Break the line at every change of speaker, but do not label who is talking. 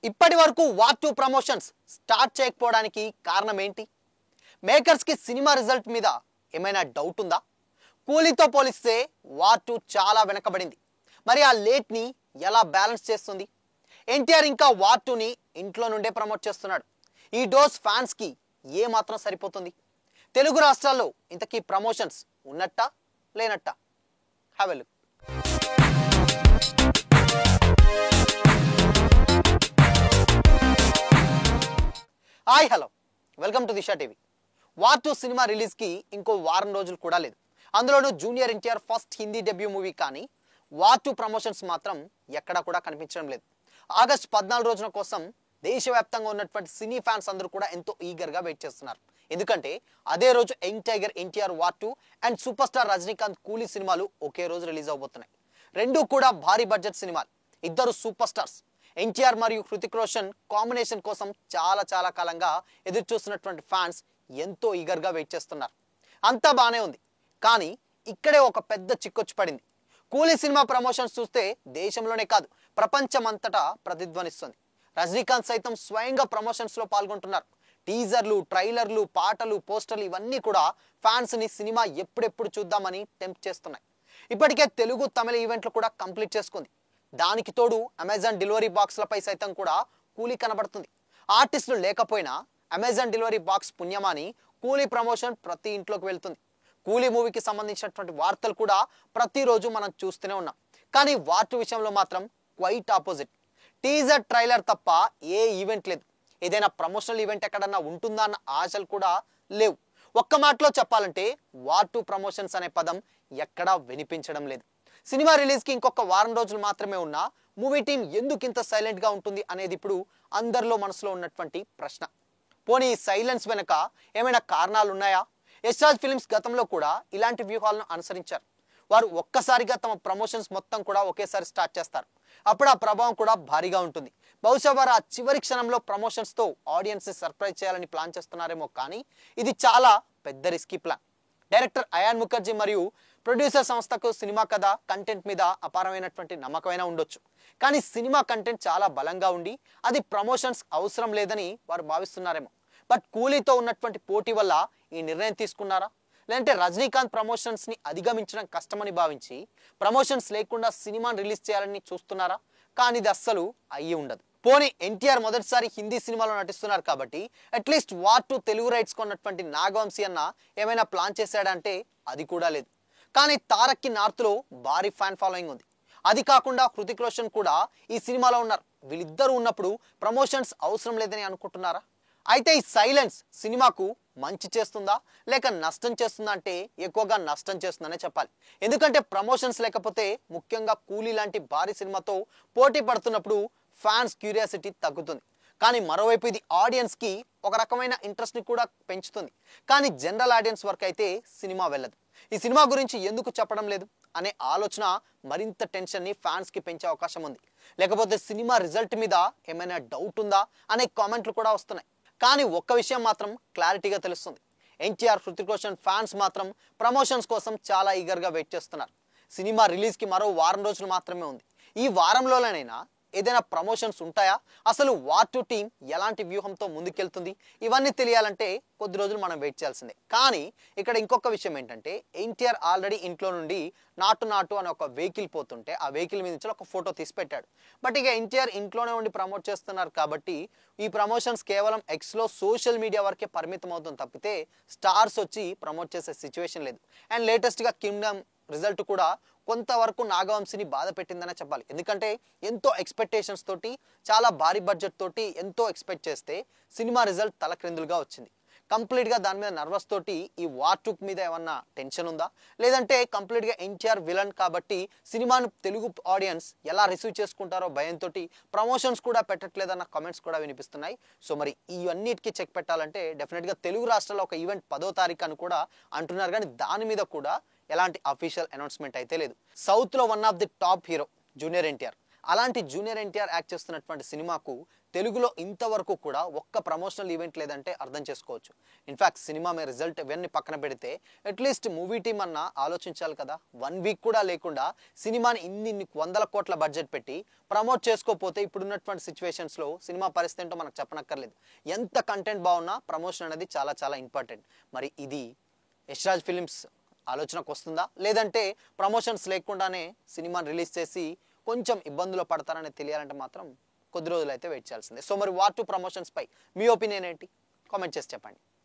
ఇప్పటి వరకు war 2 promotions start చేయకపోవడానికి కారణం ఏంటి? మేకర్స్ కి సినిమా రిజల్ట్ మీద ఏమైనా డౌట్ ఉందా? కూలీతో పోలిస్తే వార్ 2 చాలా వెనకబడింది. మరి ఆ లేట్ ని ఎలా బ్యాలెన్స్ చేస్తుంది? ఎన్టీఆర్ ఇంకా వార్ 2 ని ఇంట్లో నుండే ప్రమోట్ చేస్తున్నాడు. ఈ డోస్ ఫ్యాన్స్ కి ఏ మాత్రం సరిపోతుంది? తెలుగు రాష్ట్రాల్లో ఇంతకీ ప్రమోషన్స్ ఉన్నట్టా లేనట్టా? Have a look. Hi hello, welcome to Disha TV. War 2 cinema రిలీజ్కి ఇంకో వారం రోజులు కూడా లేదు. అందులోనూ junior NTR first Hindi debut movie కానీ వార్ 2 ప్రమోషన్స్ మాత్రం ఎక్కడా కూడా కనిపించడం లేదు. ఆగస్టు 14 రోజున కోసం దేశవ్యాప్తంగా ఉన్నటువంటి సినీ ఫ్యాన్స్ అందరూ కూడా ఎంతో ఈగర్గా వెయిట్ చేస్తున్నారు. ఎందుకంటే అదే రోజు young tiger NTR war 2 and super star Rajinikanth కూలీ సినిమాలు ఒకే రోజు రిలీజ్ అవబోతున్నాయి. రెండూ కూడా భారీ బడ్జెట్ సినిమాలు. ఇద్దరు సూపర్ స్టార్స్ ఎన్టీఆర్ మరియు హృతిక్ రోషన్ కాంబినేషన్ కోసం చాలా కాలంగా ఎదురు చూస్తున్నటువంటి ఫ్యాన్స్ ఎంతో ఈగర్గా వెయిట్ చేస్తున్నారు. అంతా బానే ఉంది, కానీ ఇక్కడే ఒక పెద్ద చిక్కొచ్చి పడింది. కూలీ సినిమా ప్రమోషన్స్ చూస్తే దేశంలోనే కాదు ప్రపంచమంతటా ప్రతిధ్వనిస్తుంది. రజనీకాంత్ సైతం స్వయంగా ప్రమోషన్స్ లో పాల్గొంటున్నారు. టీజర్లు, ట్రైలర్లు, పాటలు, పోస్టర్లు ఇవన్నీ కూడా ఫ్యాన్స్ ని సినిమా ఎప్పుడెప్పుడు చూద్దామని టెంప్ట్ చేస్తున్నాయి. ఇప్పటికే తెలుగు, తమిళ ఈవెంట్లు కూడా కంప్లీట్ చేసుకుంది. దానికి తోడు అమెజాన్ డెలివరీ బాక్స్లపై సైతం కూడా కూలీ కనబడుతుంది. ఆర్టిస్టులు లేకపోయినా అమెజాన్ డెలివరీ బాక్స్ పుణ్యమాని కూలీ ప్రమోషన్ ప్రతి ఇంట్లోకి వెళ్తుంది. కూలీ మూవీకి సంబంధించినటువంటి వార్తలు కూడా ప్రతిరోజు మనం చూస్తూనే ఉన్నాం. కానీ వార్ 2 విషయంలో మాత్రం క్వైట్ ఆపోజిట్. టీజర్, ట్రైలర్ తప్ప ఏ ఈవెంట్ లేదు. ఏదైనా ప్రమోషనల్ ఈవెంట్ ఎక్కడన్నా ఉంటుందా అన్న ఆశలు కూడా లేవు. ఒక్క మాటలో చెప్పాలంటే వార్ 2 ప్రమోషన్స్ అనే పదం ఎక్కడా వినిపించడం లేదు. సినిమా రిలీజ్కి ఇంకొక వారం రోజులు మాత్రమే ఉన్నా మూవీ టీం ఎందుకు ఇంత సైలెంట్గా ఉంటుంది అనేది ఇప్పుడు అందరిలో మనసులో ఉన్నటువంటి ప్రశ్న. పోనీ ఈ సైలెన్స్ వెనక ఏమైనా కారణాలు ఉన్నాయా? యశ్రాజ్ ఫిల్మ్స్ గతంలో కూడా ఇలాంటి వ్యూహాలను అనుసరించారు. వారు ఒక్కసారిగా తమ ప్రమోషన్స్ మొత్తం కూడా ఒకేసారి స్టార్ట్ చేస్తారు. అప్పుడు ఆ ప్రభావం కూడా భారీగా ఉంటుంది. బహుశా వారు ఆ చివరి క్షణంలో ప్రమోషన్స్తో ఆడియన్స్ని సర్ప్రైజ్ చేయాలని ప్లాన్ చేస్తున్నారేమో, కానీ ఇది చాలా పెద్ద risky plan. Director Ayan Mukerji మరియు ప్రొడ్యూసర్ సంస్థకు సినిమా కథ, కంటెంట్ మీద అపారమైనటువంటి నమ్మకమైనా ఉండొచ్చు. కానీ సినిమా కంటెంట్ చాలా బలంగా ఉండి అది ప్రమోషన్స్ అవసరం లేదని వారు భావిస్తున్నారేమో. బట్ కూలీతో ఉన్నటువంటి పోటీ వల్ల ఈ నిర్ణయం తీసుకున్నారా? లేదంటే రజనీకాంత్ ప్రమోషన్స్ని అధిగమించడం కష్టమని భావించి ప్రమోషన్స్ లేకుండా సినిమాని రిలీజ్ చేయాలని చూస్తున్నారా? కానీ ఇది అస్సలు అయ్యి ఉండదు. పోనీ ఎన్టీఆర్ మొదటిసారి హిందీ సినిమాలో నటిస్తున్నారు కాబట్టి అట్లీస్ట్ వార్ 2 తెలుగు రైట్స్ కొన్నటువంటి నాగవంశీ అన్న ఏమైనా ప్లాన్ చేశాడంటే అది కూడా లేదు. కానీ తారక్కి నార్త్లో భారీ ఫ్యాన్ ఫాలోయింగ్ ఉంది. అది కాకుండా హృతిక్ రోషన్ కూడా ఈ సినిమాలో ఉన్నారు. వీళ్ళిద్దరూ ఉన్నప్పుడు ప్రమోషన్స్ అవసరం లేదని అనుకుంటున్నారా? అయితే ఈ సైలెన్స్ సినిమాకు మంచి చేస్తుందా లేక నష్టం చేస్తుందా అంటే ఎక్కువగా నష్టం చేస్తుందనే చెప్పాలి. ఎందుకంటే ప్రమోషన్స్ లేకపోతే, ముఖ్యంగా కూలీ లాంటి భారీ సినిమాతో పోటీ పడుతున్నప్పుడు ఫ్యాన్స్ క్యూరియాసిటీ తగ్గుతుంది. కానీ మరోవైపు ఇది ఆడియన్స్కి ఒక రకమైన ఇంట్రెస్ట్ని కూడా పెంచుతుంది. కానీ జనరల్ ఆడియన్స్ వరకు అయితే సినిమా వెళ్ళదు. ఈ సినిమా గురించి ఎందుకు చెప్పడం లేదు అనే ఆలోచన మరింత టెన్షన్ని ఫ్యాన్స్కి పెంచే అవకాశం ఉంది. లేకపోతే సినిమా రిజల్ట్ మీద ఏమైనా డౌట్ ఉందా అనే కామెంట్లు కూడా వస్తున్నాయి. కానీ ఒక్క విషయం మాత్రం క్లారిటీగా తెలుస్తుంది. ఎన్టీఆర్, హృతిక్ రోషన్ ఫ్యాన్స్ మాత్రం ప్రమోషన్స్ కోసం చాలా ఈగర్గా వెయిట్ చేస్తున్నారు. సినిమా రిలీజ్కి మరో వారం రోజులు మాత్రమే ఉంది. ఈ వారంలోనైనా ఏదైనా ప్రమోషన్స్ ఉంటాయా? అసలు వార్ 2 టీం ఎలాంటి వ్యూహంతో ముందుకెళ్తుంది? ఇవన్నీ తెలియాలంటే కొద్ది రోజులు మనం వెయిట్ చేయాల్సిందే. కానీ ఇక్కడ ఇంకొక విషయం ఏంటంటే, ఎన్టీఆర్ ఆల్రెడీ ఇంట్లో నుండి నాటు అనే ఒక వెహికల్ పోతుంటే ఆ వెహికల్ మీద నుంచి ఒక ఫోటో తీసి పెట్టాడు. బట్ ఇక ఎన్టీఆర్ ఇంట్లోనే ఉండి ప్రమోట్ చేస్తున్నారు కాబట్టి ఈ ప్రమోషన్స్ కేవలం ఎక్స్లో సోషల్ మీడియా వరకే పరిమితం అవుతుంది తప్పితే స్టార్స్ వచ్చి ప్రమోట్ చేసే సిచ్యువేషన్ లేదు. అండ్ లేటెస్ట్గా కింగ్డమ్ రిజల్ట్ కూడా కొంతవరకు నాగవంశిని బాధ పెట్టిందనే చెప్పాలి. ఎందుకంటే ఎంతో ఎక్స్పెక్టేషన్స్ తోటి, చాలా భారీ బడ్జెట్ తోటి ఎంతో ఎక్స్పెక్ట్ చేస్తే సినిమా రిజల్ట్ తలక్రిందులుగా వచ్చింది. కంప్లీట్గా దాని మీద నర్వస్ తోటి ఈ వార్ 2 మీద ఏమన్నా టెన్షన్ ఉందా? లేదంటే కంప్లీట్గా ఎన్టీఆర్ విలన్ కాబట్టి సినిమాను తెలుగు ఆడియన్స్ ఎలా రిసీవ్ చేసుకుంటారో భయంతో ప్రమోషన్స్ కూడా పెట్టట్లేదన్న కామెంట్స్ కూడా వినిపిస్తున్నాయి. సో మరి ఇవన్నిటికీ చెక్ పెట్టాలంటే డెఫినెట్గా తెలుగు రాష్ట్రాల్లో ఒక ఈవెంట్ 10వ తారీఖు అని కూడా అంటున్నారు. కానీ దాని మీద కూడా ఎలాంటి అఫీషియల్ అనౌన్స్మెంట్ అయితే లేదు. సౌత్లో one of the top hero junior NTR, అలాంటి జూనియర్ ఎన్టీఆర్ యాక్ట్ చేస్తున్నటువంటి సినిమాకు తెలుగులో ఇంతవరకు కూడా ఒక్క ప్రమోషనల్ ఈవెంట్ లేదంటే అర్థం చేసుకోవచ్చు. ఇన్ఫ్యాక్ట్ సినిమా మీద రిజల్ట్ ఇవన్నీ పక్కన పెడితే అట్లీస్ట్ మూవీ టీం అన్న ఆలోచించాలి కదా. 1 వీక్ కూడా లేకుండా సినిమాని ఇన్ని వందల కోట్ల బడ్జెట్ పెట్టి ప్రమోట్ చేసుకోకపోతే ఇప్పుడున్నటువంటి సిచ్యువేషన్స్లో సినిమా పరిస్థితి ఏంటో మనకు చెప్పనక్కర్లేదు. ఎంత కంటెంట్ బాగున్నా ప్రమోషన్ అనేది చాలా చాలా ఇంపార్టెంట్. మరి ఇది యశ్రాజ్ ఫిలిమ్స్ ఆలోచనకు వస్తుందా, లేదంటే ప్రమోషన్స్ లేకుండానే సినిమాని రిలీజ్ చేసి కొంచెం ఇబ్బందులు పడతారని తెలియాలంటే మాత్రం కొద్ది రోజులు అయితే వెయిట్ చేయాల్సిందే. సో మరి వార్ 2 ప్రమోషన్స్ పై మీ ఒపీనియన్ ఏంటి? కామెంట్ చేసి చెప్పండి.